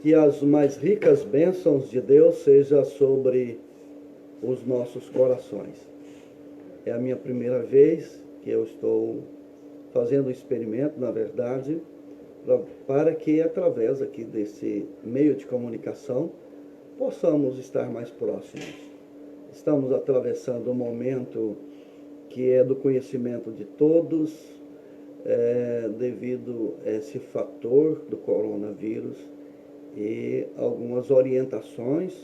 Que as mais ricas bênçãos de Deus sejam sobre os nossos corações. É a minha primeira vez que eu estou fazendo o experimento, na verdade, para que através aqui desse meio de comunicação possamos estar mais próximos. Estamos atravessando um momento que é do conhecimento de todos, devido a esse fator do coronavírus, e algumas orientações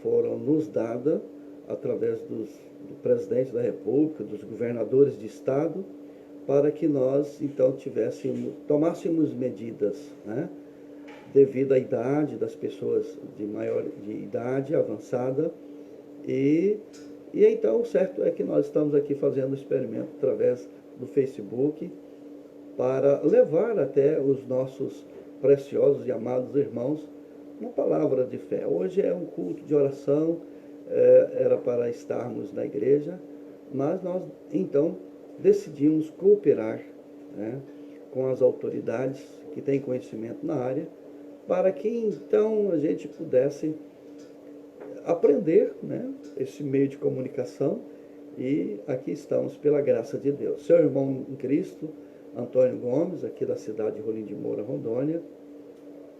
foram nos dadas através do presidente da República, dos governadores de estado, para que nós então tomássemos medidas, né, devido à idade das pessoas de idade avançada, e então o certo é que nós estamos aqui fazendo o experimento através do Facebook para levar até os nossos preciosos e amados irmãos uma palavra de fé. Hoje é um culto de oração, era para estarmos na igreja, mas nós então decidimos cooperar, né, com as autoridades que têm conhecimento na área, para que então a gente pudesse aprender, né, esse meio de comunicação, e aqui estamos pela graça de Deus. Seu irmão em Cristo, Antônio Gomes, aqui da cidade de Rolim de Moura, Rondônia,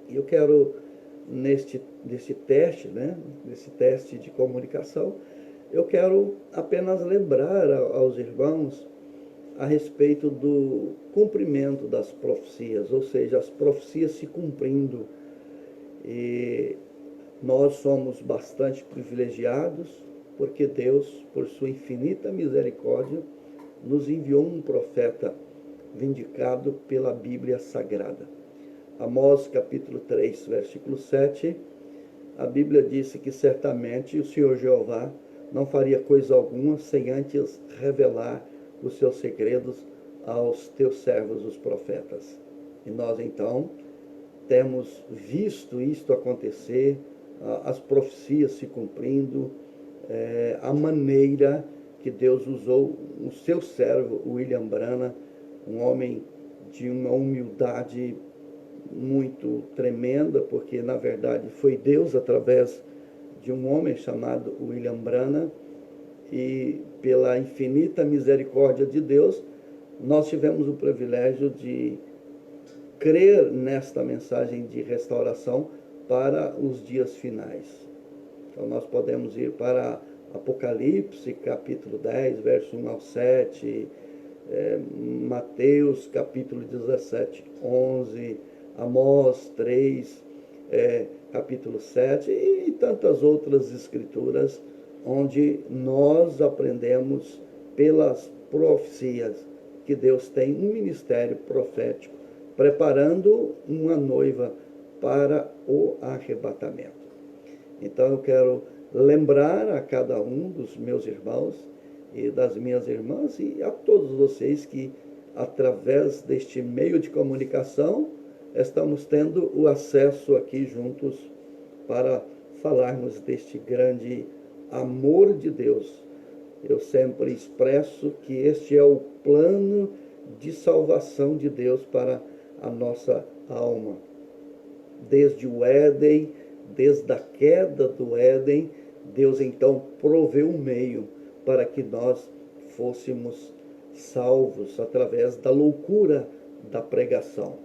e eu quero, nesse teste, né, nesse teste de comunicação, eu quero apenas lembrar aos irmãos a respeito do cumprimento das profecias, ou seja, as profecias se cumprindo. E nós somos bastante privilegiados, porque Deus, por sua infinita misericórdia, nos enviou um profeta vindicado pela Bíblia Sagrada. Amós capítulo 3, versículo 7, a Bíblia disse que certamente o Senhor Jeová não faria coisa alguma sem antes revelar os seus segredos aos teus servos, os profetas. E nós então temos visto isto acontecer, as profecias se cumprindo, a maneira que Deus usou o seu servo, William Branham, um homem de uma humildade muito tremenda, porque na verdade foi Deus através de um homem chamado William Branham, e pela infinita misericórdia de Deus, nós tivemos o privilégio de crer nesta mensagem de restauração para os dias finais. Então nós podemos ir para Apocalipse, capítulo 10, verso 1 ao 7, Mateus, capítulo 17, 11, Amós 3, capítulo 7, e tantas outras escrituras, onde nós aprendemos pelas profecias que Deus tem um ministério profético, preparando uma noiva para o arrebatamento. Então eu quero lembrar a cada um dos meus irmãos e das minhas irmãs, e a todos vocês que, através deste meio de comunicação, estamos tendo o acesso aqui juntos para falarmos deste grande amor de Deus. Eu sempre expresso que este é o plano de salvação de Deus para a nossa alma. Desde o Éden, desde a queda do Éden, Deus então proveu um meio para que nós fôssemos salvos através da loucura da pregação.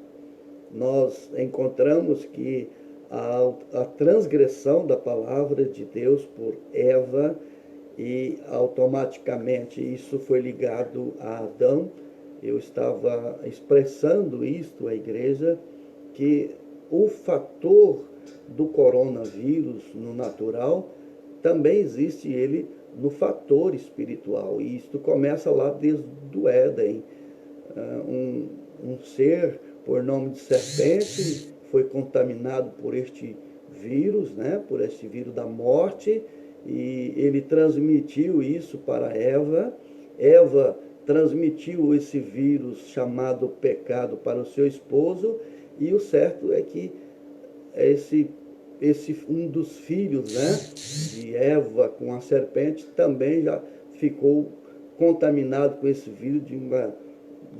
Nós encontramos que a transgressão da palavra de Deus por Eva, e automaticamente isso foi ligado a Adão. Eu estava expressando isto à igreja, que o fator do coronavírus no natural também existe ele no fator espiritual, e isto começa lá desde o Éden. Um ser por nome de serpente foi contaminado por este vírus, né, por este vírus da morte, e ele transmitiu isso para Eva. Eva transmitiu esse vírus chamado pecado para o seu esposo, e o certo é que um dos filhos, né, de Eva com a serpente também já ficou contaminado com esse vírus de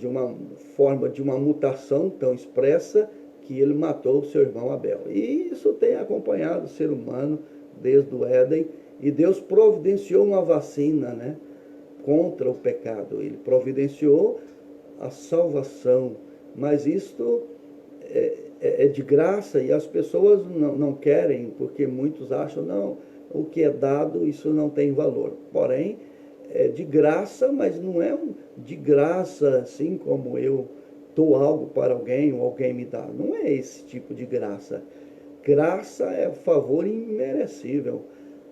uma forma, de uma mutação tão expressa, que ele matou o seu irmão Abel. E isso tem acompanhado o ser humano desde o Éden, e Deus providenciou uma vacina, né, contra o pecado. Ele providenciou a salvação, mas isto é de graça, e as pessoas não querem, porque muitos acham, não, o que é dado, isso não tem valor. Porém, é de graça, mas não é de graça assim como eu dou algo para alguém ou alguém me dá. Não é esse tipo de graça. Graça é favor imerecível.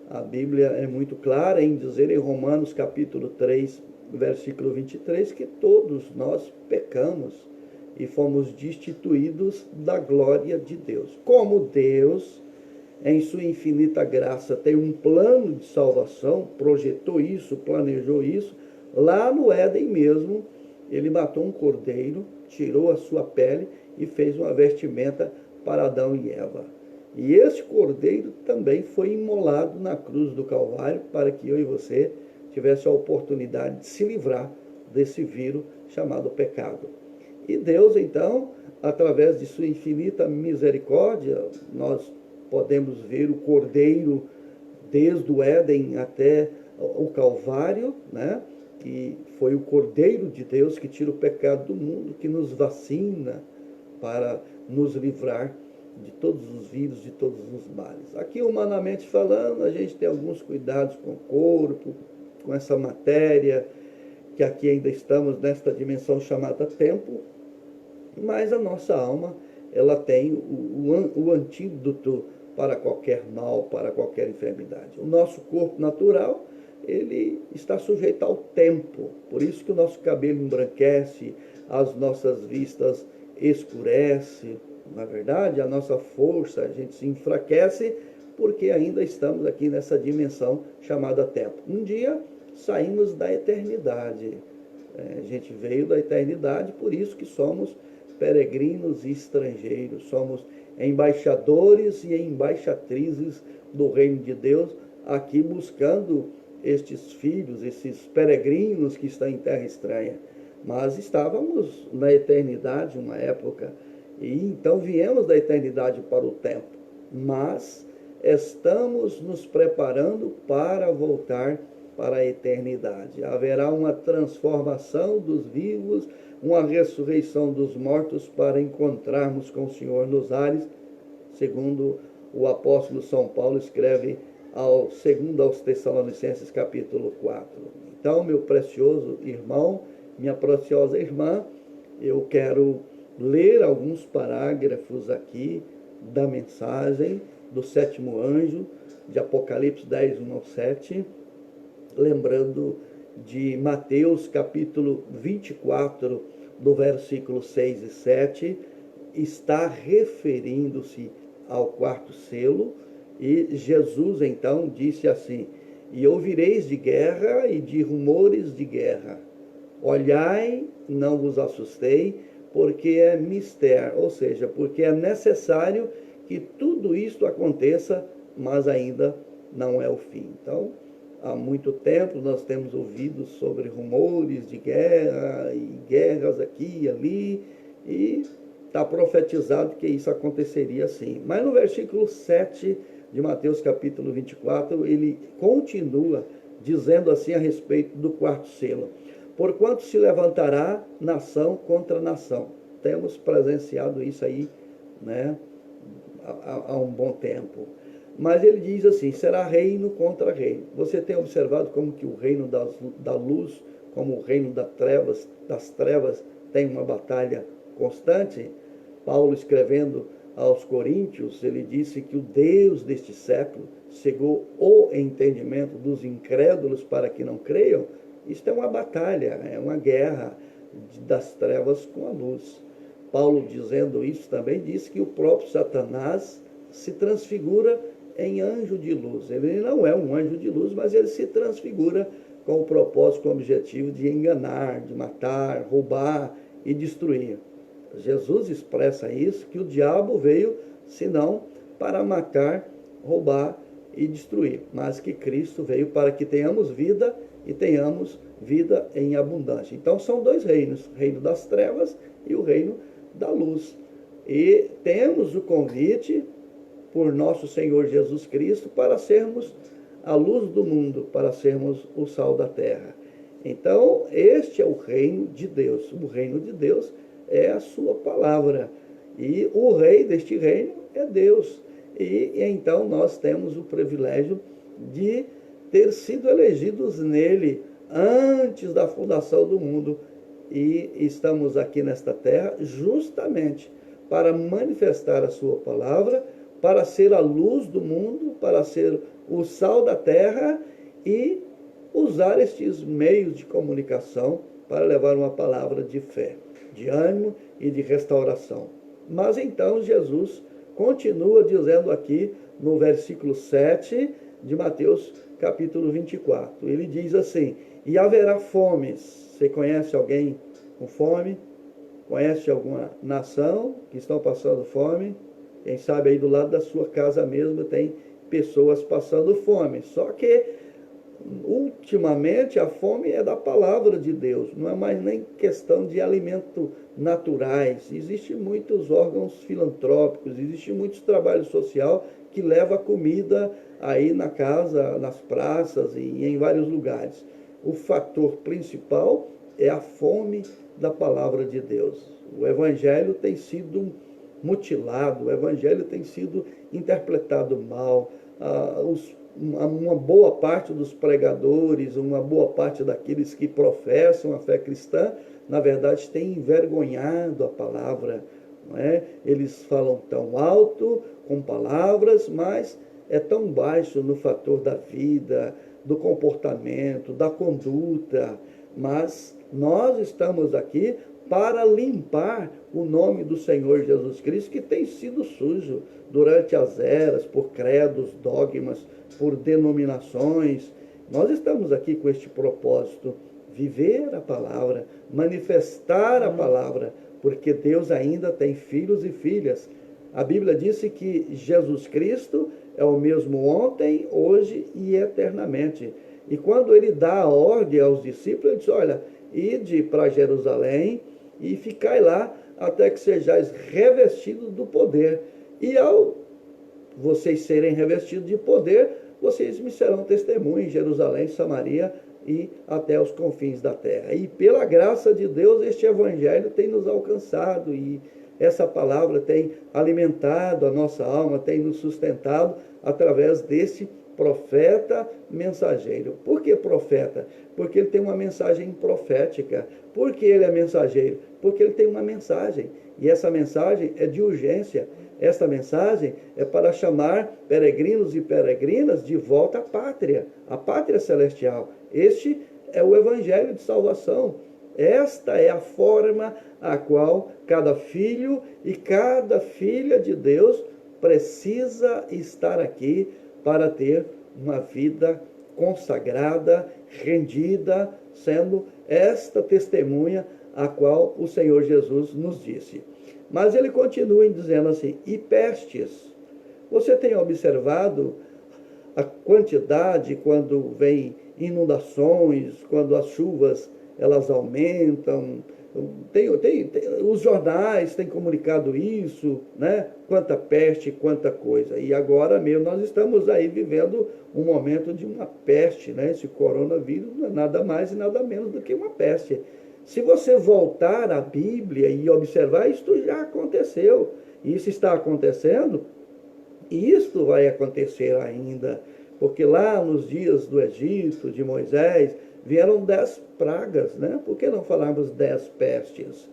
A Bíblia é muito clara em dizer em Romanos capítulo 3, versículo 23, que todos nós pecamos e fomos destituídos da glória de Deus. Como Deus, em sua infinita graça, tem um plano de salvação, projetou isso, planejou isso, lá no Éden mesmo, ele matou um cordeiro, tirou a sua pele e fez uma vestimenta para Adão e Eva. E esse cordeiro também foi imolado na cruz do Calvário para que eu e você tivesse a oportunidade de se livrar desse vírus chamado pecado. E Deus, então, através de sua infinita misericórdia, nós podemos ver o cordeiro desde o Éden até o Calvário, né? Que foi o cordeiro de Deus que tira o pecado do mundo, que nos vacina para nos livrar de todos os vírus, de todos os males. Aqui, humanamente falando, a gente tem alguns cuidados com o corpo, com essa matéria, que aqui ainda estamos nesta dimensão chamada tempo, mas a nossa alma, ela tem o antídoto para qualquer mal, para qualquer enfermidade. O nosso corpo natural, ele está sujeito ao tempo, por isso que o nosso cabelo embranquece, as nossas vistas escurecem, na verdade, a nossa força, a gente se enfraquece, porque ainda estamos aqui nessa dimensão chamada tempo. Um dia saímos da eternidade, a gente veio da eternidade, por isso que somos peregrinos e estrangeiros, somos embaixadores e embaixatrizes do reino de Deus, aqui buscando estes filhos, esses peregrinos que estão em terra estranha. Mas estávamos na eternidade, uma época, e então viemos da eternidade para o tempo, mas estamos nos preparando para voltar para a eternidade. Haverá uma transformação dos vivos, uma ressurreição dos mortos para encontrarmos com o Senhor nos ares, segundo o apóstolo São Paulo escreve segundo aos Tessalonicenses capítulo 4. Então, meu precioso irmão, minha preciosa irmã, eu quero ler alguns parágrafos aqui da mensagem do sétimo anjo, de Apocalipse 10, 1 ao 7, lembrando de Mateus capítulo 24, do versículo 6 e 7, está referindo-se ao quarto selo, e Jesus então disse assim: e ouvireis de guerra e de rumores de guerra. Olhai, não vos assustei, porque é mistério, ou seja, porque é necessário que tudo isto aconteça, mas ainda não é o fim. Então, há muito tempo nós temos ouvido sobre rumores de guerra e guerras aqui e ali, e está profetizado que isso aconteceria assim. Mas no versículo 7 de Mateus capítulo 24, ele continua dizendo assim a respeito do quarto selo: porquanto se levantará nação contra nação. Temos presenciado isso aí, né, há um bom tempo. Mas ele diz assim: será reino contra reino. Você tem observado como que o reino da luz, como o reino das trevas tem uma batalha constante? Paulo, escrevendo aos Coríntios, ele disse que o Deus deste século cegou o entendimento dos incrédulos para que não creiam. Isto é uma batalha, é uma guerra das trevas com a luz. Paulo, dizendo isso, também disse que o próprio Satanás se transfigura em anjo de luz. Ele não é um anjo de luz, mas ele se transfigura com o propósito, com o objetivo de enganar, de matar, roubar e destruir. Jesus expressa isso, que o diabo veio, senão para matar, roubar e destruir, mas que Cristo veio para que tenhamos vida e tenhamos vida em abundância. Então são dois reinos, o reino das trevas e o reino da luz. E temos o convite por nosso Senhor Jesus Cristo para sermos a luz do mundo, para sermos o sal da terra. Então, este é o reino de Deus. O reino de Deus é a sua palavra. E o rei deste reino é Deus. E então nós temos o privilégio de ter sido elegidos nele antes da fundação do mundo. E estamos aqui nesta terra justamente para manifestar a sua palavra, para ser a luz do mundo, para ser o sal da terra e usar estes meios de comunicação para levar uma palavra de fé, de ânimo e de restauração. Mas então Jesus continua dizendo aqui no versículo 7 de Mateus capítulo 24. Ele diz assim: e haverá fomes. Você conhece alguém com fome? Conhece alguma nação que estão passando fome? Quem sabe aí do lado da sua casa mesmo tem pessoas passando fome. Só que ultimamente a fome é da palavra de Deus, não é mais nem questão de alimentos naturais. Existem muitos órgãos filantrópicos, existe muitos trabalhos social que leva comida aí na casa, nas praças e em vários lugares. O fator principal é a fome da palavra de Deus. O evangelho tem sido mutilado, o evangelho tem sido interpretado mal. Uma boa parte dos pregadores, uma boa parte daqueles que professam a fé cristã, na verdade, tem envergonhado a palavra. Não é? Eles falam tão alto com palavras, mas é tão baixo no fator da vida, do comportamento, da conduta. Mas nós estamos aqui para limpar o nome do Senhor Jesus Cristo, que tem sido sujo durante as eras, por credos, dogmas, por denominações. Nós estamos aqui com este propósito: viver a palavra, manifestar a palavra, porque Deus ainda tem filhos e filhas. A Bíblia disse que Jesus Cristo é o mesmo ontem, hoje e eternamente. E quando ele dá a ordem aos discípulos, ele diz: olha, ide para Jerusalém e ficai lá até que sejais revestidos do poder. E ao vocês serem revestidos de poder, vocês me serão testemunhas em Jerusalém, Samaria e até os confins da terra. E pela graça de Deus, este evangelho tem nos alcançado e essa palavra tem alimentado a nossa alma, tem nos sustentado através desse profeta mensageiro. Por que profeta? Porque ele tem uma mensagem profética. Por que ele é mensageiro? Porque ele tem uma mensagem. E essa mensagem é de urgência. Esta mensagem é para chamar peregrinos e peregrinas de volta à pátria celestial. Este é o evangelho de salvação. Esta é a forma a qual cada filho e cada filha de Deus precisa estar aqui para ter uma vida consagrada, rendida, sendo esta testemunha a qual o Senhor Jesus nos disse. Mas ele continua dizendo assim: e pestes. Você tem observado a quantidade quando vem inundações, quando as chuvas elas aumentam? Os jornais têm comunicado isso, né? Quanta peste, quanta coisa. E agora mesmo nós estamos aí vivendo um momento de uma peste, né? Esse coronavírus não é nada mais e nada menos do que uma peste. Se você voltar à Bíblia e observar, isto já aconteceu. Isso está acontecendo e isto vai acontecer ainda. Porque lá nos dias do Egito, de Moisés, vieram 10 pragas, né? Por que não falarmos 10 pestes?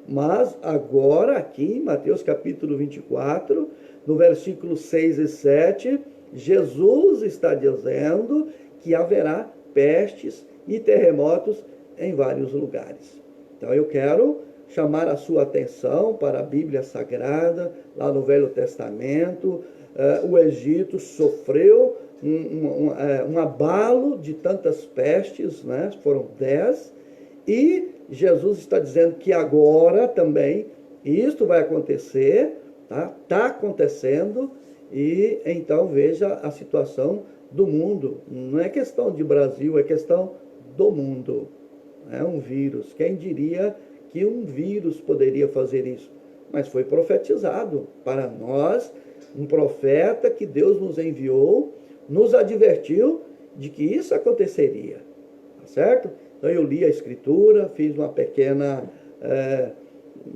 Mas agora aqui em Mateus capítulo 24, no versículo 6 e 7, Jesus está dizendo que haverá pestes e terremotos em vários lugares. Então eu quero chamar a sua atenção para a Bíblia Sagrada, lá no Velho Testamento. O Egito sofreu um abalo de tantas pestes, né? Foram 10, e Jesus está dizendo que agora também isto vai acontecer, tá? Está acontecendo, e então veja a situação do mundo. Não é questão de Brasil, é questão do mundo. É um vírus. Quem diria que um vírus poderia fazer isso? mas foi profetizado para nós, um profeta que Deus nos enviou, nos advertiu de que isso aconteceria, tá certo? Então eu li a Escritura, fiz um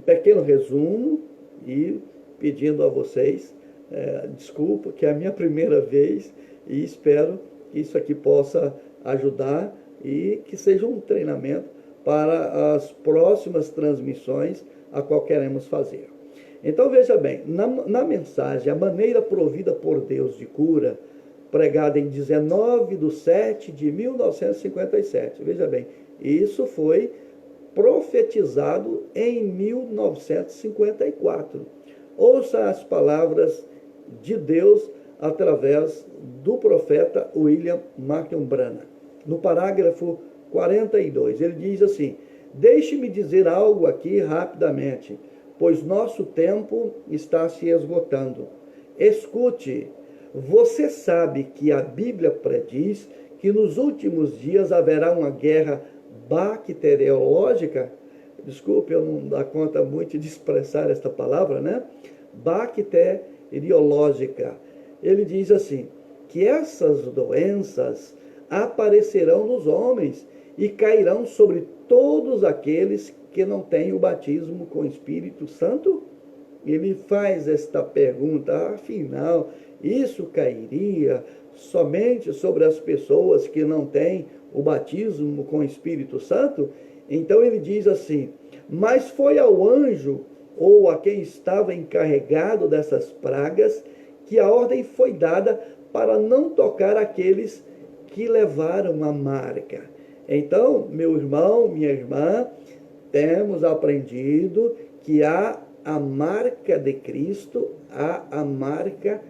pequeno resumo e pedindo a vocês desculpa, que é a minha primeira vez e espero que isso aqui possa ajudar e que seja um treinamento para as próximas transmissões a qual queremos fazer. Então veja bem, na mensagem, a maneira provida por Deus de cura, pregada em 19/7/1957, veja bem, isso foi profetizado em 1954. Ouça as palavras de Deus através do profeta William Marion Branham. No parágrafo 42, ele diz assim: deixe-me dizer algo aqui rapidamente, pois nosso tempo está se esgotando. Escute, você sabe que a Bíblia prediz que nos últimos dias haverá uma guerra bacteriológica? Desculpe, eu não dou conta muito de expressar esta palavra, né? Bacteriológica. Ele diz assim, que essas doenças aparecerão nos homens e cairão sobre todos aqueles que não têm o batismo com o Espírito Santo? Ele faz esta pergunta, afinal, isso cairia somente sobre as pessoas que não têm o batismo com o Espírito Santo? Então ele diz assim, mas foi ao anjo ou a quem estava encarregado dessas pragas que a ordem foi dada para não tocar aqueles que levaram a marca. Então, meu irmão, minha irmã, temos aprendido que há a marca de Cristo, há a marca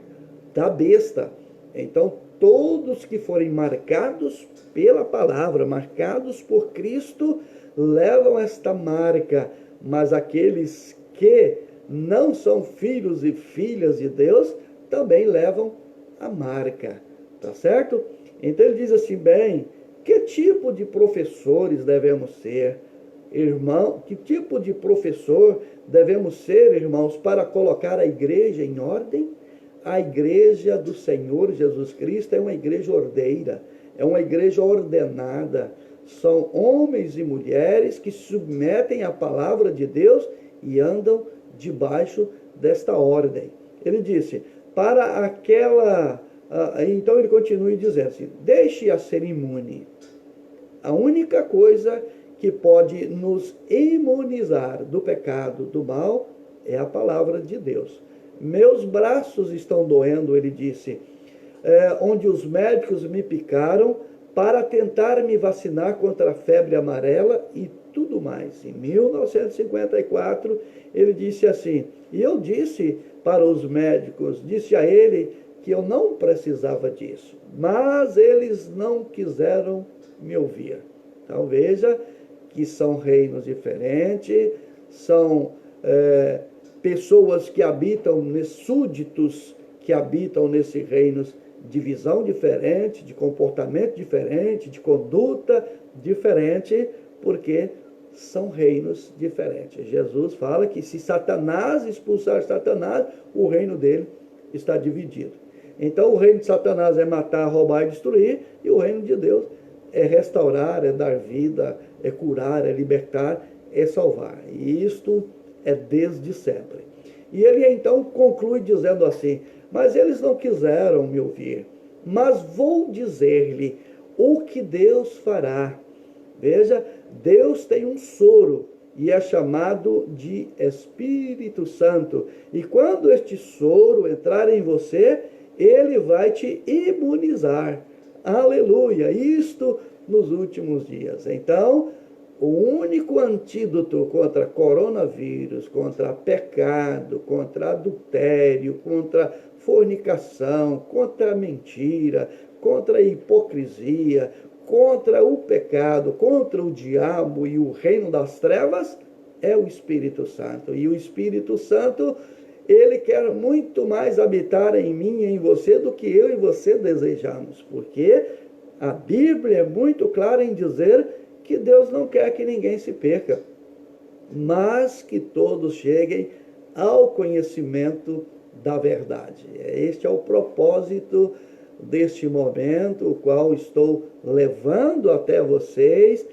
da besta. Então, todos que forem marcados pela palavra, marcados por Cristo, levam esta marca, mas aqueles que não são filhos e filhas de Deus, também levam a marca, tá certo? Então ele diz assim, bem, que tipo de professores devemos ser, irmão? Que tipo de professor devemos ser, irmãos, para colocar a igreja em ordem? A igreja do Senhor Jesus Cristo é uma igreja ordeira, é uma igreja ordenada. São homens e mulheres que se submetem à palavra de Deus e andam debaixo desta ordem. Ele disse, para aquela... Então ele continua dizendo assim, deixe-a ser imune. A única coisa que pode nos imunizar do pecado, do mal, é a palavra de Deus. Meus braços estão doendo, ele disse, onde os médicos me picaram para tentar me vacinar contra a febre amarela e tudo mais. Em 1954, ele disse assim, e eu disse para os médicos, disse a ele que eu não precisava disso, mas eles não quiseram me ouvir. Então veja que são reinos diferentes, são pessoas que habitam, súditos que habitam nesses reinos de visão diferente, de comportamento diferente, de conduta diferente, porque são reinos diferentes. Jesus fala que se Satanás expulsar Satanás, o reino dele está dividido. Então o reino de Satanás é matar, roubar e destruir, e o reino de Deus é restaurar, é dar vida, é curar, é libertar, é salvar. E isto é desde sempre. E ele então conclui dizendo assim, mas eles não quiseram me ouvir, mas vou dizer-lhe o que Deus fará. Veja, Deus tem um soro e é chamado de Espírito Santo. E quando este soro entrar em você, ele vai te imunizar. Aleluia! Isto nos últimos dias. Então, o único antídoto contra coronavírus, contra pecado, contra adultério, contra fornicação, contra mentira, contra hipocrisia, contra o pecado, contra o diabo e o reino das trevas, é o Espírito Santo. E o Espírito Santo, ele quer muito mais habitar em mim e em você do que eu e você desejamos. Porque a Bíblia é muito clara em dizer que Deus não quer que ninguém se perca, mas que todos cheguem ao conhecimento da verdade. Este é o propósito deste momento, o qual estou levando até vocês,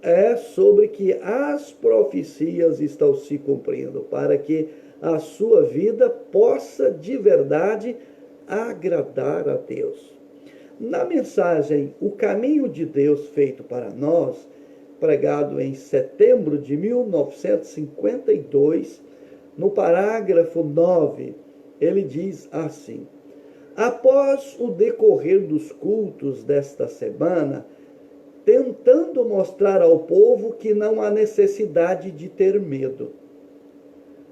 é sobre que as profecias estão se cumprindo, para que a sua vida possa de verdade agradar a Deus. Na mensagem O Caminho de Deus Feito para Nós, pregado em setembro de 1952, no parágrafo 9, ele diz assim: após o decorrer dos cultos desta semana, tentando mostrar ao povo que não há necessidade de ter medo.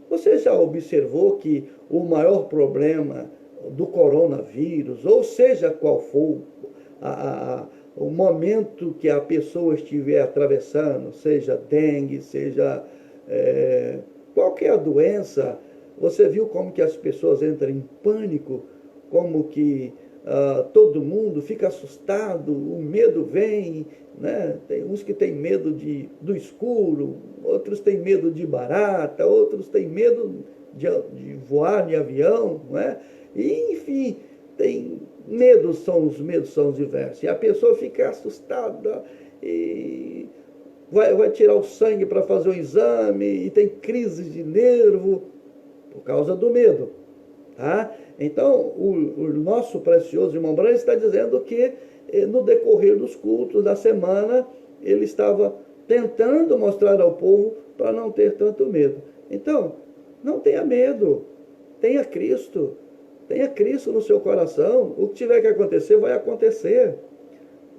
Você já observou que o maior problema do coronavírus, ou seja qual for o momento que a pessoa estiver atravessando, seja dengue, seja qualquer doença, você viu como que as pessoas entram em pânico, como que todo mundo fica assustado, o medo vem, né? Tem uns que têm medo do escuro, outros têm medo de barata, outros têm medo de voar de avião, não é? E, enfim, tem medos, os medos são diversos. E a pessoa fica assustada e vai tirar o sangue para fazer o exame e tem crise de nervo por causa do medo. Tá? Então, o nosso precioso irmão Branham está dizendo que no decorrer dos cultos da semana, ele estava tentando mostrar ao povo para não ter tanto medo. Então, não tenha medo, tenha Cristo no seu coração. O que tiver que acontecer, vai acontecer.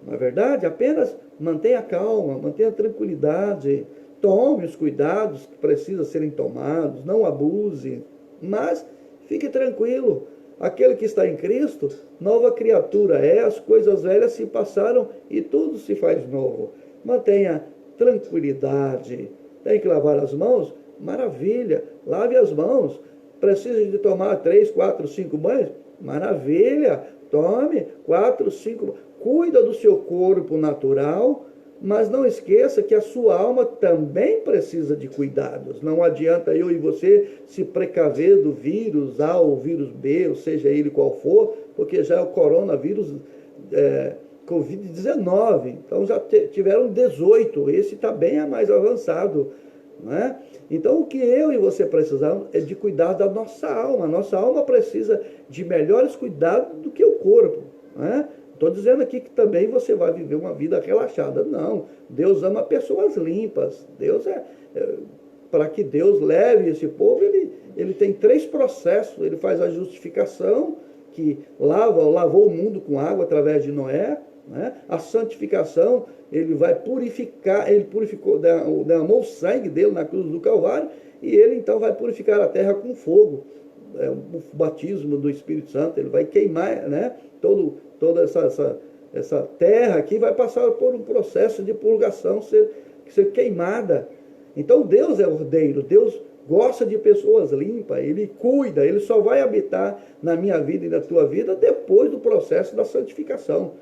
Na verdade, apenas mantenha calma, mantenha tranquilidade, tome os cuidados que precisam serem tomados, não abuse, mas fique tranquilo. Aquele que está em Cristo, nova criatura é, as coisas velhas se passaram e tudo se faz novo. Mantenha tranquilidade. Tem que lavar as mãos? Maravilha, lave as mãos. Precisa de tomar 3, 4, 5 banhos? Maravilha, tome 4, 5. Cuida do seu corpo natural, mas não esqueça que a sua alma também precisa de cuidados. Não adianta eu e você se precaver do vírus A ou vírus B, ou seja ele qual for, porque já é o coronavírus Covid-19. Então já tiveram 18, esse está bem mais avançado. Não é? Então o que eu e você precisamos é de cuidar da nossa alma. A nossa alma precisa de melhores cuidados do que o corpo. Não é? Estou dizendo aqui que também você vai viver uma vida relaxada. Não, Deus ama pessoas limpas. Deus para que Deus leve esse povo, ele tem 3 processos. Ele faz a justificação, que lavou o mundo com água através de Noé. Né? A santificação, ele vai purificar, ele purificou, derramou o sangue dele na cruz do Calvário, e ele então vai purificar a terra com fogo. O batismo do Espírito Santo, ele vai queimar, né? Toda essa terra aqui vai passar por um processo de purgação, ser queimada. Então Deus é ordeiro, Deus gosta de pessoas limpas, ele cuida, ele só vai habitar na minha vida e na tua vida depois do processo da santificação.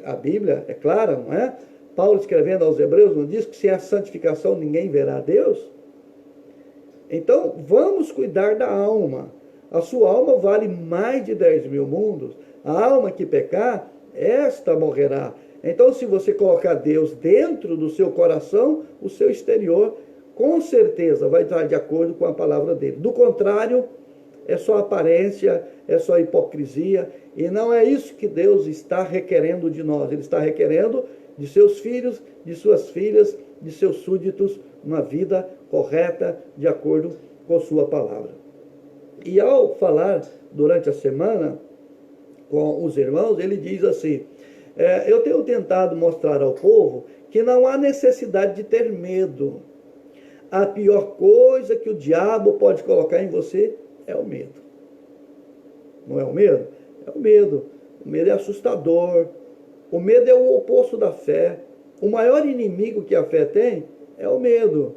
A Bíblia é clara, não é? Paulo escrevendo aos Hebreus não diz que sem a santificação ninguém verá a Deus? Então vamos cuidar da alma. A sua alma vale mais de 10.000 mundos. A alma que pecar, esta morrerá. Então, se você colocar Deus dentro do seu coração, o seu exterior, com certeza, vai estar de acordo com a palavra dele. Do contrário, é só aparência, é só hipocrisia. E não é isso que Deus está requerendo de nós. Ele está requerendo de seus filhos, de suas filhas, de seus súditos, uma vida correta, de acordo com sua palavra. E ao falar durante a semana com os irmãos, ele diz assim: eu tenho tentado mostrar ao povo que não há necessidade de ter medo. A pior coisa que o diabo pode colocar em você é o medo. Não é o medo? É o medo. O medo é assustador. O medo é o oposto da fé. O maior inimigo que a fé tem é o medo.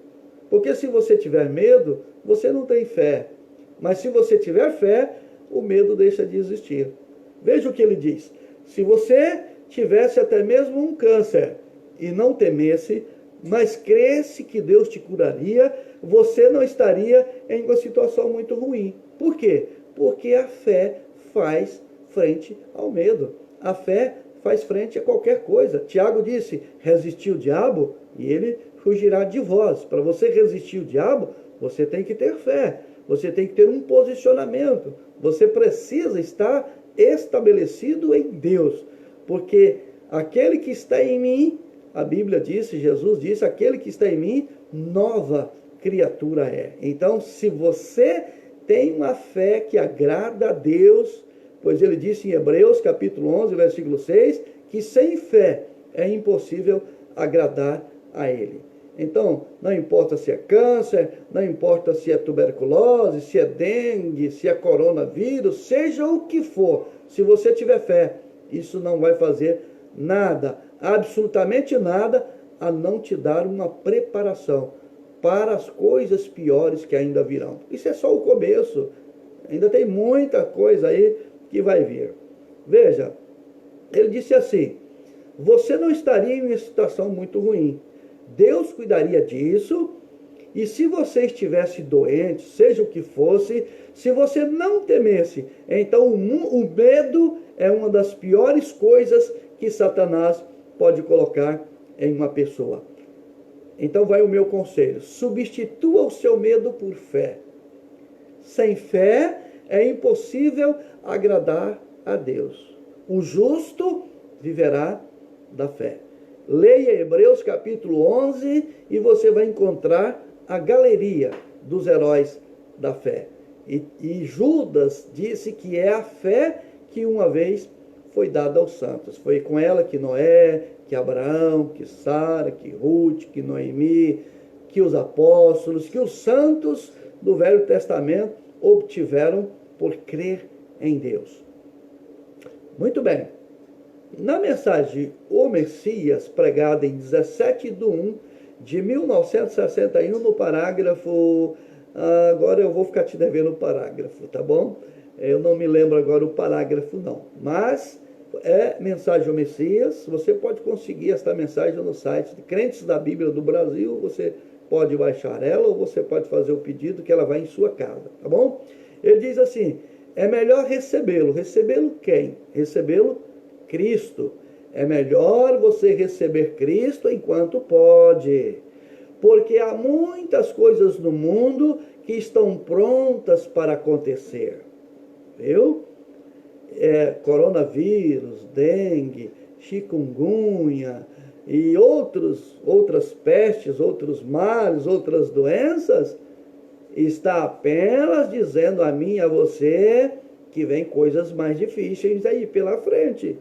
Porque se você tiver medo, você não tem fé. Mas se você tiver fé, o medo deixa de existir. Veja o que ele diz. Se você tivesse até mesmo um câncer e não temesse, mas cresse que Deus te curaria, você não estaria em uma situação muito ruim. Por quê? Porque a fé faz frente ao medo. A fé faz frente a qualquer coisa. Tiago disse, resistir o diabo e ele fugirá de vós. Para você resistir o diabo, você tem que ter fé. Você tem que ter um posicionamento. Você precisa estar estabelecido em Deus. Porque aquele que está em mim, a Bíblia disse, Jesus disse, aquele que está em mim, nova criatura é. Então, se você tem uma fé que agrada a Deus, pois ele disse em Hebreus, capítulo 11, versículo 6, que sem fé é impossível agradar a ele. Então, não importa se é câncer, não importa se é tuberculose, se é dengue, se é coronavírus, seja o que for, se você tiver fé, isso não vai fazer nada, absolutamente nada, a não te dar uma preparação para as coisas piores que ainda virão. Isso é só o começo, ainda tem muita coisa aí que vai vir. Veja, ele disse assim, você não estaria em uma situação muito ruim, Deus cuidaria disso, e se você estivesse doente, seja o que fosse, se você não temesse, então o medo é uma das piores coisas que Satanás pode colocar em uma pessoa. Então vai o meu conselho, substitua o seu medo por fé. Sem fé é impossível agradar a Deus. O justo viverá da fé. Leia Hebreus capítulo 11 e você vai encontrar a galeria dos heróis da fé. E Judas disse que é a fé que uma vez foi dada aos santos. Foi com ela que Noé, que Abraão, que Sara, que Ruth, que Noemi, que os apóstolos, que os santos do Velho Testamento obtiveram por crer em Deus. Muito bem. Na mensagem O Messias, pregada em 17/1 de 1961, no parágrafo... Agora eu vou ficar te devendo o parágrafo, tá bom? Eu não me lembro agora o parágrafo não, mas é mensagem ao Messias. Você pode conseguir esta mensagem no site de Crentes da Bíblia do Brasil. Você pode baixar ela ou você pode fazer o pedido que ela vai em sua casa, tá bom? Ele diz assim, é melhor recebê-lo. Recebê-lo quem? Recebê-lo Cristo. É melhor você receber Cristo enquanto pode, porque há muitas coisas no mundo que estão prontas para acontecer, viu? Coronavírus, dengue, chikungunya e outras pestes, outros males, outras doenças, está apenas dizendo a mim e a você que vem coisas mais difíceis aí pela frente.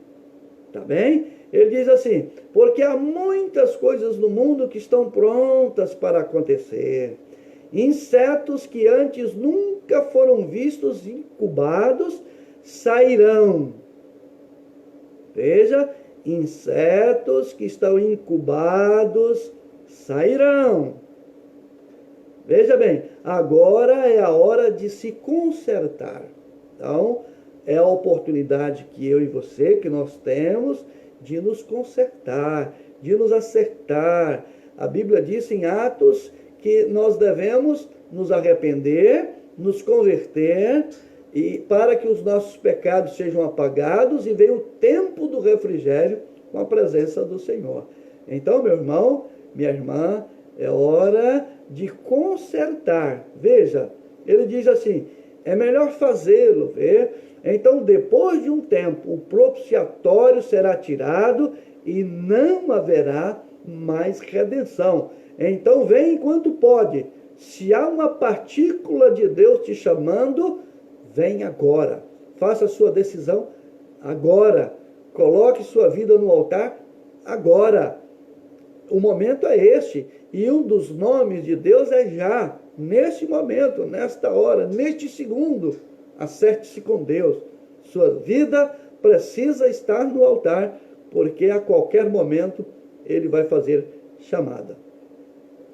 Tá bem? Ele diz assim, porque há muitas coisas no mundo que estão prontas para acontecer. Insetos que antes nunca foram vistos incubados sairão. Veja, insetos que estão incubados sairão. Veja bem, agora é a hora de se consertar. Então, é a oportunidade que eu e você, que nós temos, de nos consertar, de nos acertar. A Bíblia diz em Atos que nós devemos nos arrepender, nos converter, e para que os nossos pecados sejam apagados e venha o tempo do refrigério com a presença do Senhor. Então, meu irmão, minha irmã, é hora de consertar. Veja, ele diz assim, é melhor fazê-lo, ver? Então, depois de um tempo, o propiciatório será tirado e não haverá mais redenção. Então, vem enquanto pode. Se há uma partícula de Deus te chamando, vem agora. Faça a sua decisão agora. Coloque sua vida no altar agora. O momento é este. E um dos nomes de Deus é já. Neste momento, nesta hora, neste segundo. Acerte-se com Deus. Sua vida precisa estar no altar, porque a qualquer momento ele vai fazer chamada.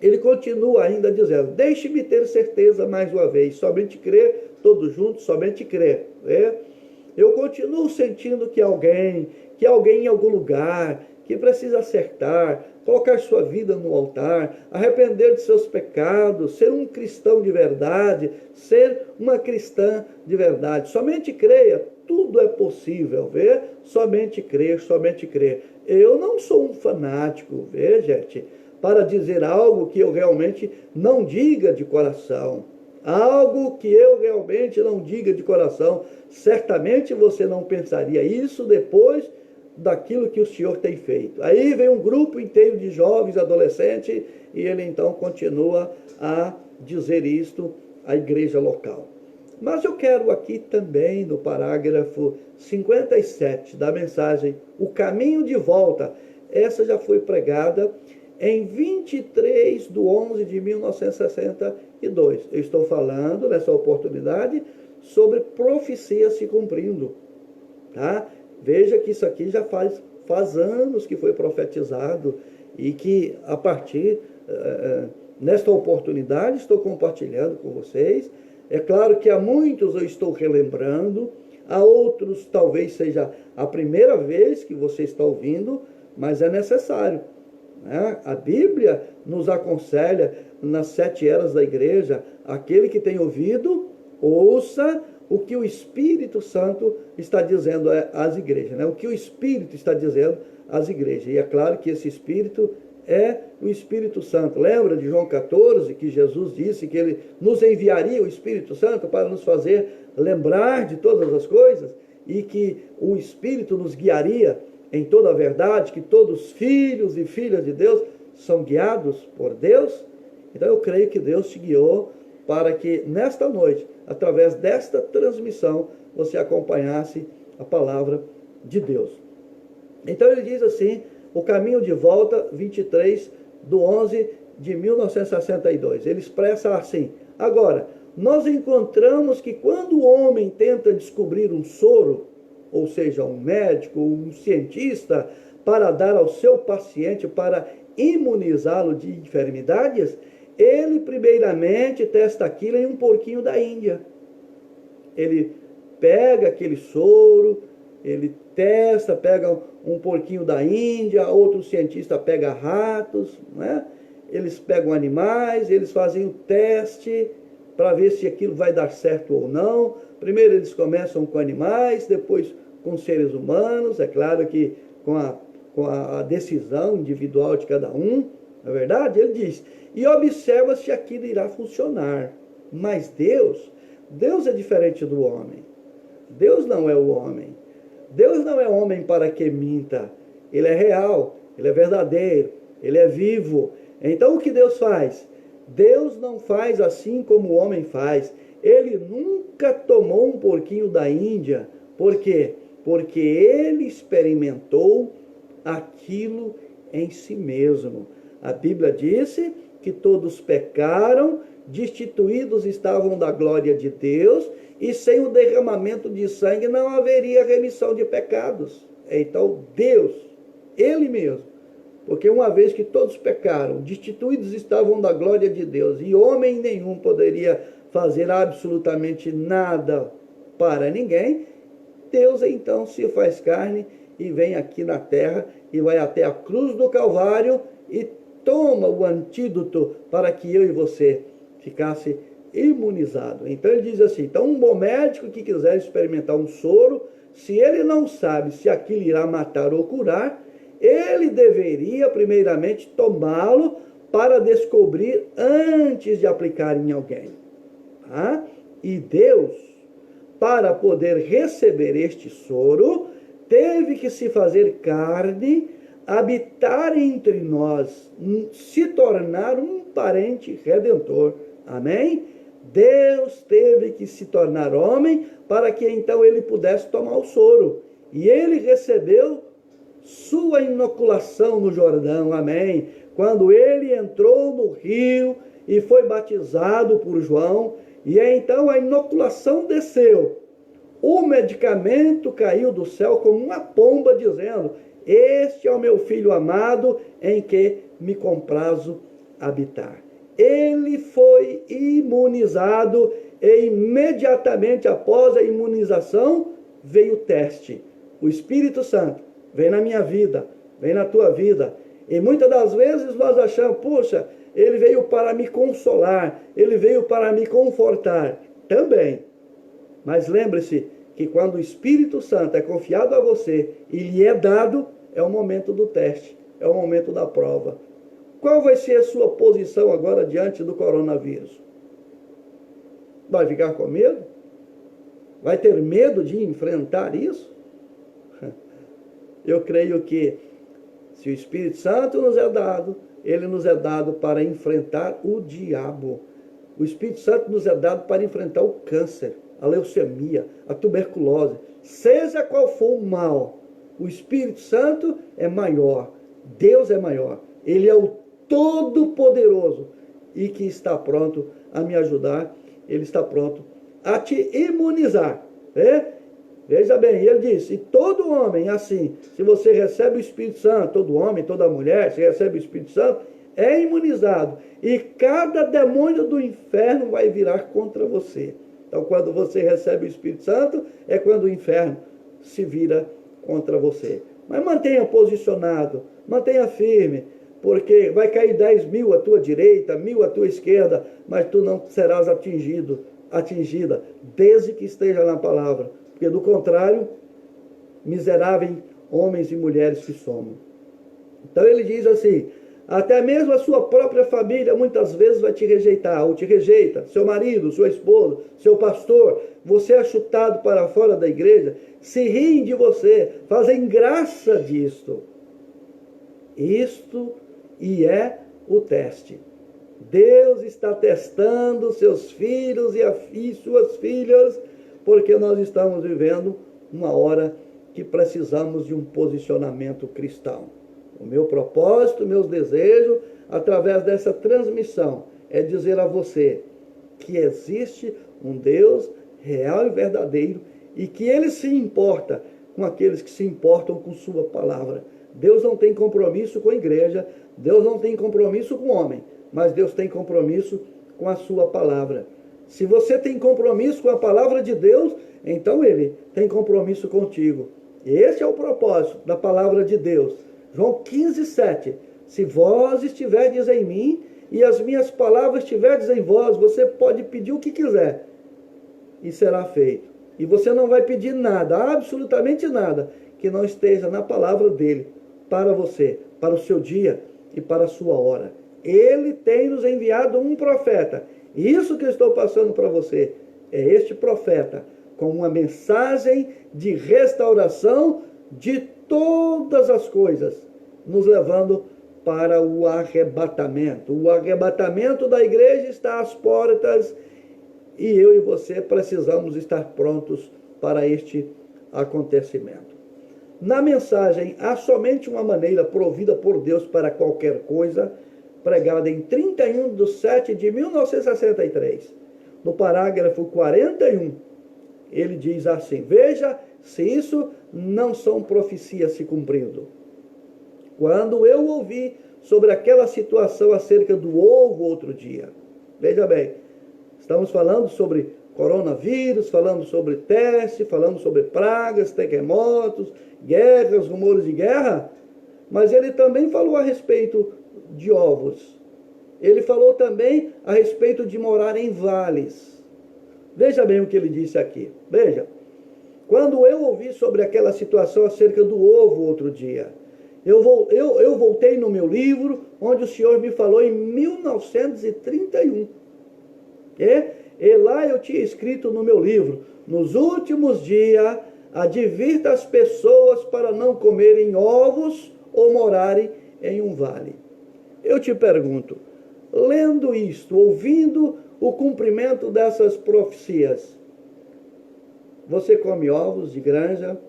Ele continua ainda dizendo, deixe-me ter certeza mais uma vez, somente crer, todos juntos, somente crer. Eu continuo sentindo que alguém em algum lugar, que precisa acertar, colocar sua vida no altar, arrepender de seus pecados, ser um cristão de verdade, ser uma cristã de verdade. Somente creia, tudo é possível, vê? Somente crer, somente crer. Eu não sou um fanático, vê, gente, para dizer algo que eu realmente não diga de coração. Algo que eu realmente não diga de coração. Certamente você não pensaria isso depois daquilo que o Senhor tem feito. Aí vem um grupo inteiro de jovens, adolescentes, e ele então continua a dizer isto à igreja local. Mas eu quero aqui também, no parágrafo 57 da mensagem, o caminho de volta. Essa já foi pregada em 23/11 de 1962. Eu estou falando, nessa oportunidade, sobre profecia se cumprindo. Tá? Veja que isso aqui já faz anos que foi profetizado e que a partir, nesta oportunidade, estou compartilhando com vocês. É claro que a muitos eu estou relembrando, a outros talvez seja a primeira vez que você está ouvindo, mas é necessário. Né? A Bíblia nos aconselha nas 7 eras da igreja, aquele que tem ouvido, ouça o que o Espírito Santo está dizendo às igrejas, né? O que o Espírito está dizendo às igrejas. E é claro que esse Espírito é o Espírito Santo. Lembra de João 14, que Jesus disse que ele nos enviaria o Espírito Santo para nos fazer lembrar de todas as coisas e que o Espírito nos guiaria em toda a verdade, que todos os filhos e filhas de Deus são guiados por Deus? Então eu creio que Deus te guiou para que nesta noite, através desta transmissão, você acompanhasse a palavra de Deus. Então ele diz assim, o caminho de volta, 23/11 de 1962. Ele expressa assim: agora, nós encontramos que quando o homem tenta descobrir um soro, ou seja, um médico, um cientista, para dar ao seu paciente, para imunizá-lo de enfermidades, ele primeiramente testa aquilo em um porquinho da Índia. Ele pega aquele soro, ele testa, pega um porquinho da Índia, outro cientista pega ratos, né? Eles pegam animais, eles fazem o teste para ver se aquilo vai dar certo ou não. Primeiro eles começam com animais, depois com seres humanos, é claro que com a decisão individual de cada um, na verdade, ele diz, e observa se aquilo irá funcionar. Mas Deus é diferente do homem. Deus não é o homem. Deus não é homem para que minta. Ele é real, ele é verdadeiro, ele é vivo. Então o que Deus faz? Deus não faz assim como o homem faz. Ele nunca tomou um porquinho da Índia. Por quê? Porque ele experimentou aquilo em si mesmo. A Bíblia disse que todos pecaram, destituídos estavam da glória de Deus, e sem o derramamento de sangue não haveria remissão de pecados. Então Deus, Ele mesmo, porque uma vez que todos pecaram, destituídos estavam da glória de Deus, e homem nenhum poderia fazer absolutamente nada para ninguém, Deus então se faz carne e vem aqui na terra e vai até a cruz do Calvário e toma o antídoto para que eu e você ficasse imunizado. Então ele diz assim, então um bom médico que quiser experimentar um soro, se ele não sabe se aquilo irá matar ou curar, ele deveria primeiramente tomá-lo para descobrir antes de aplicar em alguém. Tá? E Deus, para poder receber este soro, teve que se fazer carne, habitar entre nós, se tornar um parente redentor. Amém? Deus teve que se tornar homem para que então ele pudesse tomar o soro. E ele recebeu sua inoculação no Jordão. Amém? Quando ele entrou no rio e foi batizado por João, e então a inoculação desceu. O medicamento caiu do céu como uma pomba, dizendo, este é o meu filho amado, em que me comprazo habitar. Ele foi imunizado e imediatamente após a imunização veio o teste. O Espírito Santo vem na minha vida, vem na tua vida, E muitas das vezes nós achamos, puxa, ele veio para me consolar, ele veio para me confortar. Também. Mas lembre-se que quando o Espírito Santo é confiado a você e lhe é dado, é o momento do teste, é o momento da prova. Qual vai ser a sua posição agora diante do coronavírus? Vai ficar com medo? Vai ter medo de enfrentar isso? Eu creio que se o Espírito Santo nos é dado, ele nos é dado para enfrentar o diabo. O Espírito Santo nos é dado para enfrentar o câncer, a leucemia, a tuberculose. Seja qual for o mal, o Espírito Santo é maior. Deus é maior. Ele é o Todo-Poderoso e que está pronto a me ajudar. Ele está pronto a te imunizar. Veja bem, ele diz, e todo homem, assim, se você recebe o Espírito Santo, todo homem, toda mulher, se recebe o Espírito Santo, é imunizado. E cada demônio do inferno vai virar contra você. Então, quando você recebe o Espírito Santo, é quando o inferno se vira contra você. Mas mantenha posicionado, mantenha firme, porque vai cair 10.000 à tua direita, 1.000 à tua esquerda, mas tu não serás atingida, desde que esteja na palavra. Porque do contrário, miseráveis homens e mulheres que somos. Então ele diz assim, até mesmo a sua própria família muitas vezes vai te rejeitar, ou te rejeita, seu marido, sua esposa, seu pastor, você é chutado para fora da igreja, se riem de você, fazem graça disto. Isto é o teste. Deus está testando seus filhos e suas filhas, porque nós estamos vivendo uma hora que precisamos de um posicionamento cristão. O meu propósito, meus desejos, através dessa transmissão, é dizer a você que existe um Deus real e verdadeiro e que Ele se importa com aqueles que se importam com sua palavra. Deus não tem compromisso com a igreja, Deus não tem compromisso com o homem, mas Deus tem compromisso com a sua palavra. Se você tem compromisso com a palavra de Deus, então Ele tem compromisso contigo. Esse é o propósito da palavra de Deus. João 15:7. Se vós estiverdes em mim e as minhas palavras estiverdes em vós, você pode pedir o que quiser e será feito. E você não vai pedir nada, absolutamente nada, que não esteja na palavra dele, para você, para o seu dia e para a sua hora. Ele tem nos enviado um profeta. Isso que eu estou passando para você é este profeta, com uma mensagem de restauração de todas as coisas, nos levando para o arrebatamento. O arrebatamento da igreja está às portas e eu e você precisamos estar prontos para este acontecimento. Na mensagem, há somente uma maneira provida por Deus para qualquer coisa, pregada em 31/7 de 1963. No parágrafo 41, ele diz assim, veja se isso não são profecias se cumprindo. Quando eu ouvi sobre aquela situação acerca do ovo outro dia, veja bem, estamos falando sobre coronavírus, falando sobre teste, falando sobre pragas, terremotos, guerras, rumores de guerra, mas ele também falou a respeito de ovos. Ele falou também a respeito de morar em vales. Veja bem o que ele disse aqui. Veja, quando eu ouvi sobre aquela situação acerca do ovo outro dia, eu voltei no meu livro, onde o Senhor me falou em 1931. E lá eu tinha escrito no meu livro, nos últimos dias, advirta as pessoas para não comerem ovos ou morarem em um vale. Eu te pergunto, lendo isto, ouvindo o cumprimento dessas profecias, você come ovos de granja?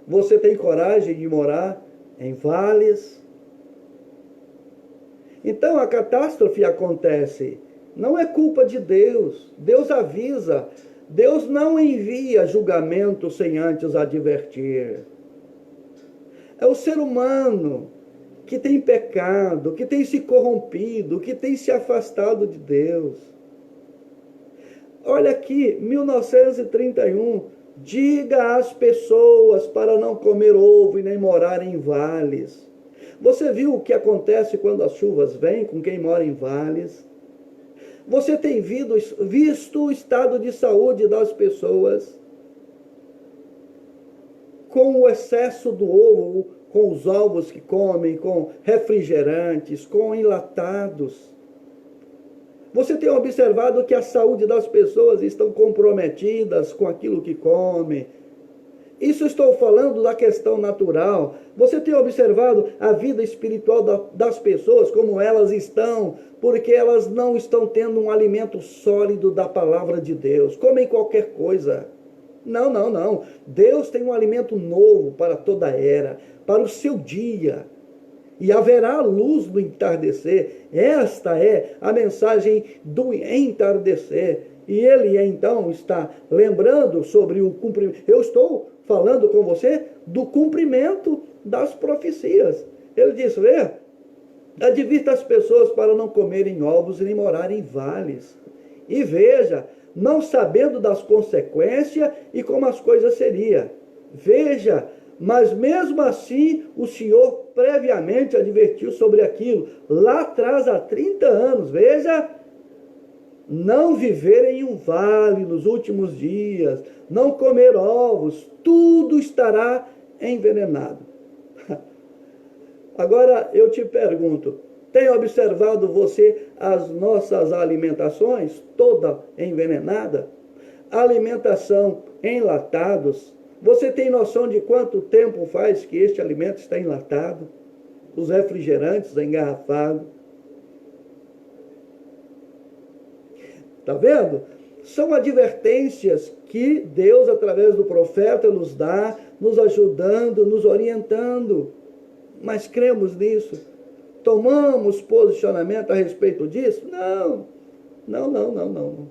Você tem coragem de morar em vales? Então a catástrofe acontece. Não é culpa de Deus. Deus avisa. Deus não envia julgamento sem antes advertir. É o ser humano que tem pecado, que tem se corrompido, que tem se afastado de Deus. Olha aqui, 1931, diga às pessoas para não comer ovo e nem morar em vales. Você viu o que acontece quando as chuvas vêm com quem mora em vales? Você tem visto o estado de saúde das pessoas com o excesso do ovo, com os ovos que comem, com refrigerantes, com enlatados? Você tem observado que a saúde das pessoas estão comprometidas com aquilo que comem? Isso estou falando da questão natural. Você tem observado a vida espiritual das pessoas, como elas estão, porque elas não estão tendo um alimento sólido da palavra de Deus. Comem qualquer coisa. Não, não, não. Deus tem um alimento novo para toda a era, para o seu dia. E haverá luz no entardecer. Esta é a mensagem do entardecer. E ele então está lembrando sobre o cumprimento. Eu estou falando com você do cumprimento das profecias. Ele diz, vê, advirta as pessoas para não comerem ovos e nem morarem em vales. E veja, não sabendo das consequências e como as coisas seriam. Veja, mas mesmo assim o Senhor previamente advertiu sobre aquilo, lá atrás, há 30 anos, veja, não viver em um vale nos últimos dias, não comer ovos, tudo estará envenenado. Agora eu te pergunto, tem observado você as nossas alimentações, toda envenenada? Alimentação enlatados. Você tem noção de quanto tempo faz que este alimento está enlatado? Os refrigerantes engarrafados. Está vendo? São advertências que Deus, através do profeta, nos dá, nos ajudando, nos orientando. Mas cremos nisso? Tomamos posicionamento a respeito disso? Não. Não.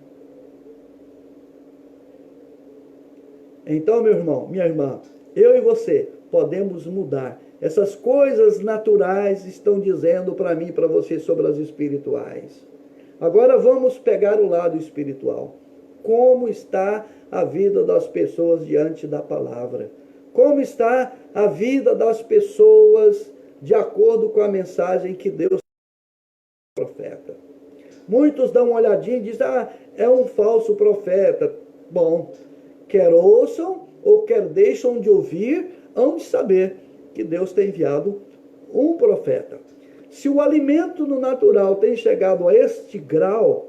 Então, meu irmão, minha irmã, eu e você podemos mudar. Essas coisas naturais estão dizendo para mim e para você sobre as espirituais. Agora vamos pegar o lado espiritual. Como está a vida das pessoas diante da palavra? Como está a vida das pessoas de acordo com a mensagem que Deus deu ao profeta? Muitos dão uma olhadinha e dizem, é um falso profeta. Bom, quer ouçam ou quer deixam de ouvir, hão de saber que Deus tem enviado um profeta. Se o alimento no natural tem chegado a este grau,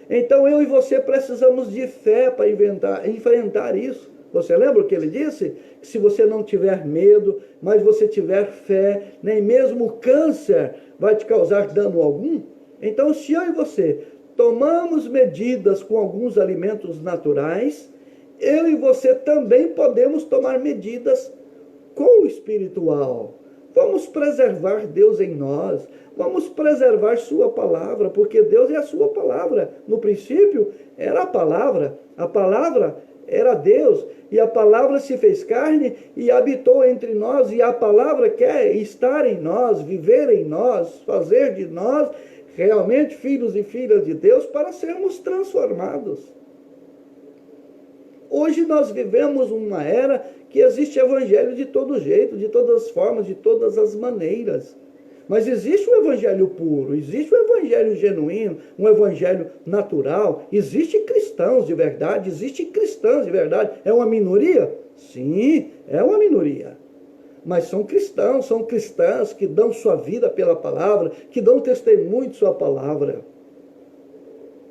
então eu e você precisamos de fé para enfrentar isso. Você lembra o que ele disse? Que se você não tiver medo, mas você tiver fé, nem mesmo o câncer vai te causar dano algum. Então, se eu e você tomamos medidas com alguns alimentos naturais, eu e você também podemos tomar medidas com o espiritual. Vamos preservar Deus em nós, vamos preservar sua palavra, porque Deus é a sua palavra. No princípio era a palavra era Deus, e a palavra se fez carne e habitou entre nós, e a palavra quer estar em nós, viver em nós, fazer de nós realmente filhos e filhas de Deus para sermos transformados. Hoje nós vivemos uma era que existe evangelho de todo jeito, de todas as formas, de todas as maneiras. Mas existe o evangelho puro, existe o evangelho genuíno, um evangelho natural. Existe cristãos de verdade, existe cristãs de verdade. É uma minoria? Sim, é uma minoria. Mas são cristãos, são cristãs que dão sua vida pela palavra, que dão testemunho de sua palavra.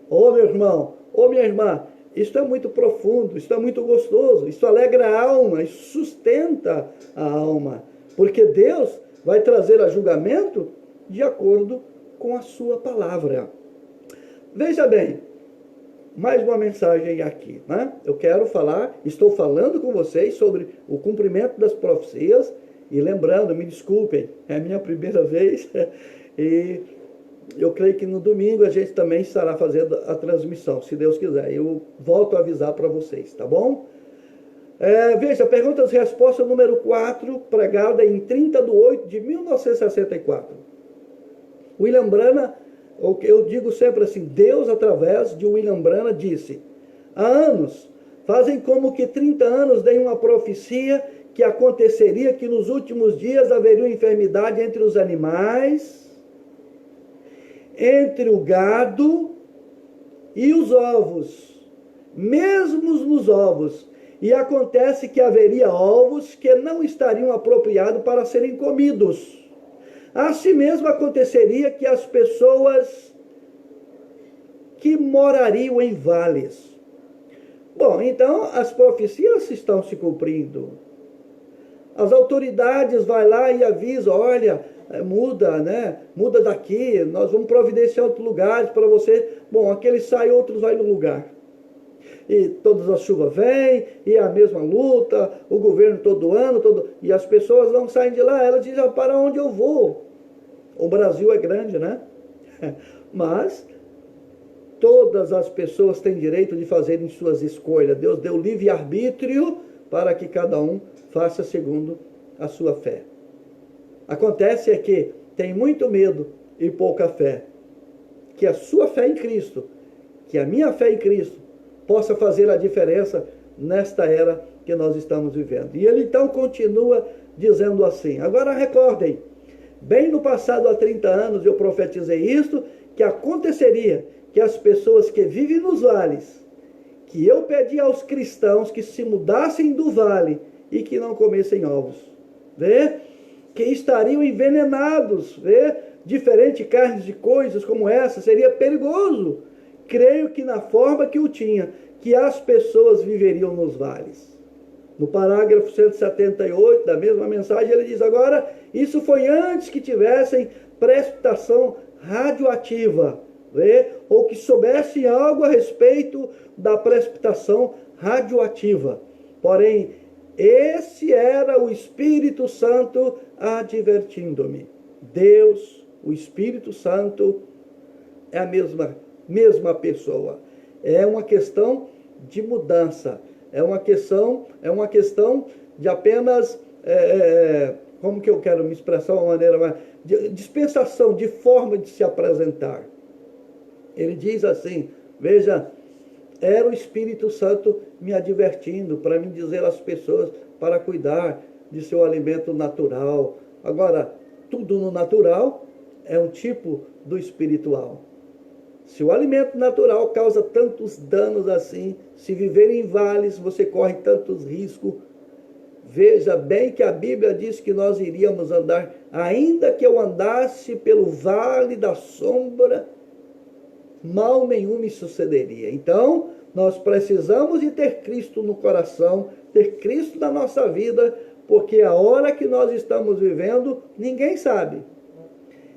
Ô meu irmão, ô minha irmã, isso é muito profundo, isso é muito gostoso, isso alegra a alma, isso sustenta a alma. Porque Deus vai trazer a julgamento de acordo com a sua palavra. Veja bem, mais uma mensagem aqui, né? Eu quero falar, estou falando com vocês sobre o cumprimento das profecias, e lembrando, me desculpem, é a minha primeira vez, e eu creio que no domingo a gente também estará fazendo a transmissão, se Deus quiser. Eu volto a avisar para vocês, tá bom? Veja, perguntas e respostas número 4, pregada em 30/8 de 1964. William Branham, eu digo sempre assim, Deus através de William Branham disse, há anos, fazem como que 30 anos deem uma profecia que aconteceria que nos últimos dias haveria enfermidade entre os animais, entre o gado e os ovos, mesmo nos ovos. E acontece que haveria ovos que não estariam apropriados para serem comidos. Assim mesmo aconteceria que as pessoas que morariam em vales. Bom, então as profecias estão se cumprindo. As autoridades vai lá e avisam, olha, muda, né? Muda daqui, nós vamos providenciar outros lugares para você. Bom, aquele sai, outros vai no lugar. E todas as chuvas vêm, e a mesma luta, o governo todo ano, e as pessoas não saem de lá, elas dizem, para onde eu vou? O Brasil é grande, né? Mas todas as pessoas têm direito de fazerem suas escolhas. Deus deu livre-arbítrio para que cada um faça segundo a sua fé. Acontece é que tem muito medo e pouca fé. Que a sua fé em Cristo, que a minha fé em Cristo, possa fazer a diferença nesta era que nós estamos vivendo. E ele então continua dizendo assim, agora recordem, bem no passado há 30 anos eu profetizei isto, que aconteceria que as pessoas que vivem nos vales, que eu pedi aos cristãos que se mudassem do vale e que não comessem ovos, vê? Que estariam envenenados, vê? Diferente carnes de coisas como essa, seria perigoso. Creio que na forma que o tinha, que as pessoas viveriam nos vales. No parágrafo 178 da mesma mensagem, ele diz agora, isso foi antes que tivessem precipitação radioativa, vê? Ou que soubessem algo a respeito da precipitação radioativa. Porém, esse era o Espírito Santo advertindo-me. Deus, o Espírito Santo, é a mesma pessoa. É uma questão de mudança. É uma questão de apenas, como que eu quero me expressar de uma maneira mais, de dispensação, de forma de se apresentar. Ele diz assim, veja, era o Espírito Santo me advertindo, para me dizer às pessoas, para cuidar de seu alimento natural. Agora, tudo no natural é um tipo do espiritual. Se o alimento natural causa tantos danos assim, se viver em vales você corre tantos riscos, veja bem que a Bíblia diz que nós iríamos andar, ainda que eu andasse pelo vale da sombra, mal nenhum me sucederia. Então, nós precisamos de ter Cristo no coração, ter Cristo na nossa vida, porque a hora que nós estamos vivendo, ninguém sabe.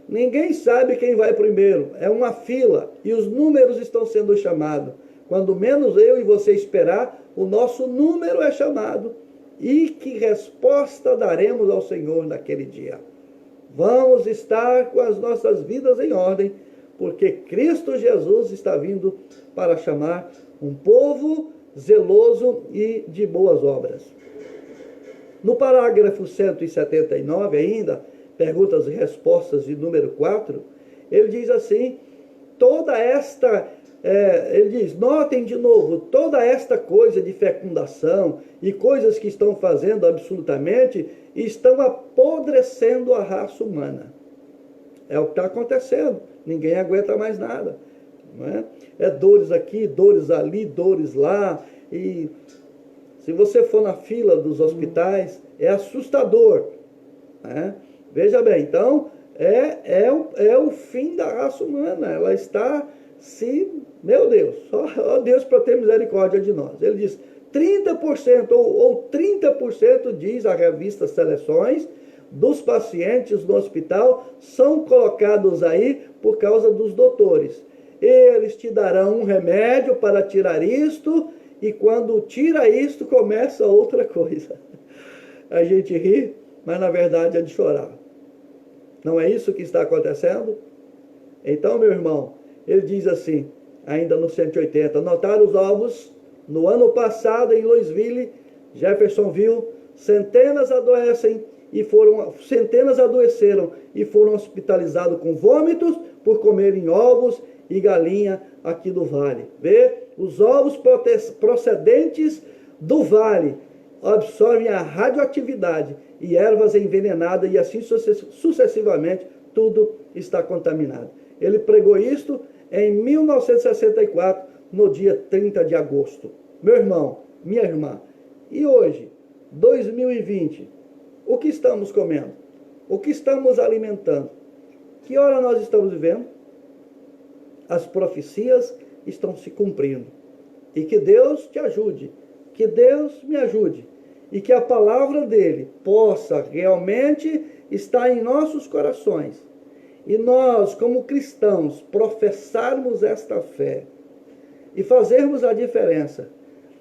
Ninguém sabe quem vai primeiro. É uma fila e os números estão sendo chamados. Quando menos eu e você esperar, o nosso número é chamado. E que resposta daremos ao Senhor naquele dia? Vamos estar com as nossas vidas em ordem, porque Cristo Jesus está vindo para chamar um povo zeloso e de boas obras. No parágrafo 179 ainda, perguntas e respostas de número 4, ele diz assim, ele diz, notem de novo, toda esta coisa de fecundação e coisas que estão fazendo absolutamente, estão apodrecendo a raça humana. É o que está acontecendo, ninguém aguenta mais nada. Não é? É dores aqui, dores ali, dores lá, e se você for na fila dos hospitais, é assustador. Né? Veja bem, então, é o fim da raça humana. Ela está meu Deus, só Deus para ter misericórdia de nós. Ele diz, 30% ou 30% diz a revista Seleções, dos pacientes no hospital são colocados aí por causa dos doutores. Eles te darão um remédio para tirar isto, e quando tira isto, começa outra coisa. A gente ri, mas na verdade é de chorar. Não é isso que está acontecendo? Então, meu irmão, ele diz assim, ainda no 180, notaram os ovos, no ano passado em Louisville, Jeffersonville, centenas adoeceram e foram hospitalizados com vômitos por comerem ovos e galinha aqui do vale. Vê? Os ovos procedentes do vale absorvem a radioatividade e ervas envenenadas, e assim sucessivamente, tudo está contaminado. Ele pregou isto em 1964, no dia 30 de agosto. Meu irmão, minha irmã, e hoje, 2020, o que estamos comendo? O que estamos alimentando? Que hora nós estamos vivendo? As profecias estão se cumprindo. E que Deus te ajude, que Deus me ajude, e que a palavra dele possa realmente estar em nossos corações. E nós, como cristãos, professarmos esta fé e fazermos a diferença.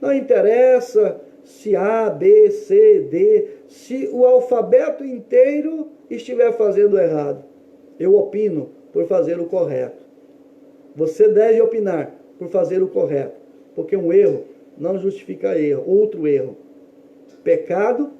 Não interessa se A, B, C, D, se o alfabeto inteiro estiver fazendo errado. Eu opino por fazer o correto. Você deve opinar por fazer o correto, porque um erro não justifica erro, outro erro. Pecado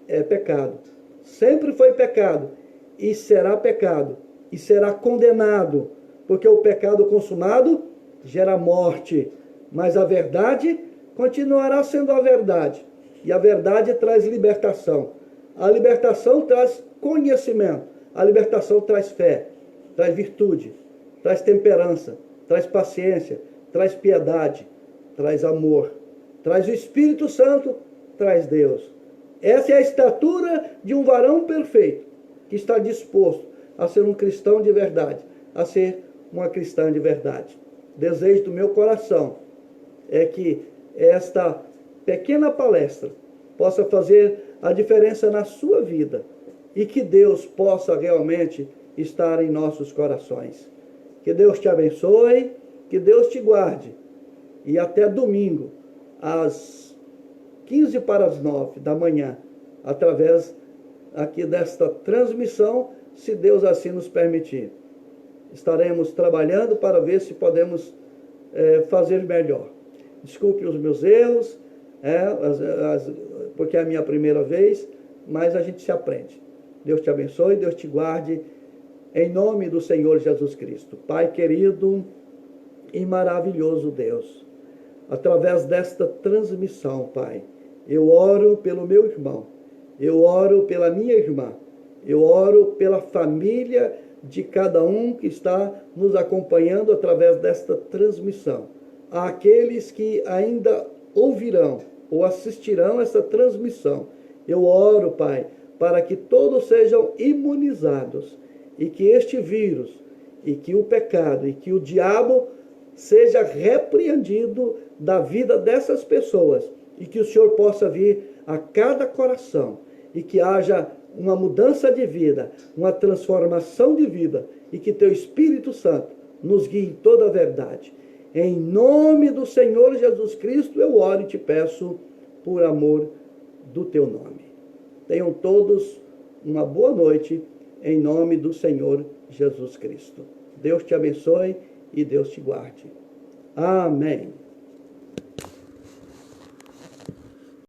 é pecado. Sempre foi pecado e será pecado e será condenado, porque o pecado consumado gera morte, mas a verdade continuará sendo a verdade, e a verdade traz libertação. A libertação traz conhecimento, a libertação traz fé, traz virtude, traz temperança, traz paciência, traz piedade, traz amor, traz o Espírito Santo, traz Deus. Essa é a estatura de um varão perfeito, que está disposto a ser um cristão de verdade, a ser uma cristã de verdade. Desejo do meu coração é que esta pequena palestra possa fazer a diferença na sua vida e que Deus possa realmente estar em nossos corações. Que Deus te abençoe, que Deus te guarde. E até domingo, às 8:45 da manhã, através aqui desta transmissão, se Deus assim nos permitir. Estaremos trabalhando para ver se podemos fazer melhor. Desculpe os meus erros, porque é a minha primeira vez, mas a gente se aprende. Deus te abençoe, Deus te guarde, em nome do Senhor Jesus Cristo. Pai querido e maravilhoso Deus, através desta transmissão, Pai, eu oro pelo meu irmão, eu oro pela minha irmã, eu oro pela família de cada um que está nos acompanhando através desta transmissão. Àqueles que ainda ouvirão ou assistirão essa transmissão, eu oro, Pai, para que todos sejam imunizados e que este vírus, e que o pecado, e que o diabo seja repreendido da vida dessas pessoas, e que o Senhor possa vir a cada coração, e que haja uma mudança de vida, uma transformação de vida, e que teu Espírito Santo nos guie em toda a verdade. Em nome do Senhor Jesus Cristo, eu oro e te peço por amor do teu nome. Tenham todos uma boa noite, em nome do Senhor Jesus Cristo. Deus te abençoe e Deus te guarde. Amém.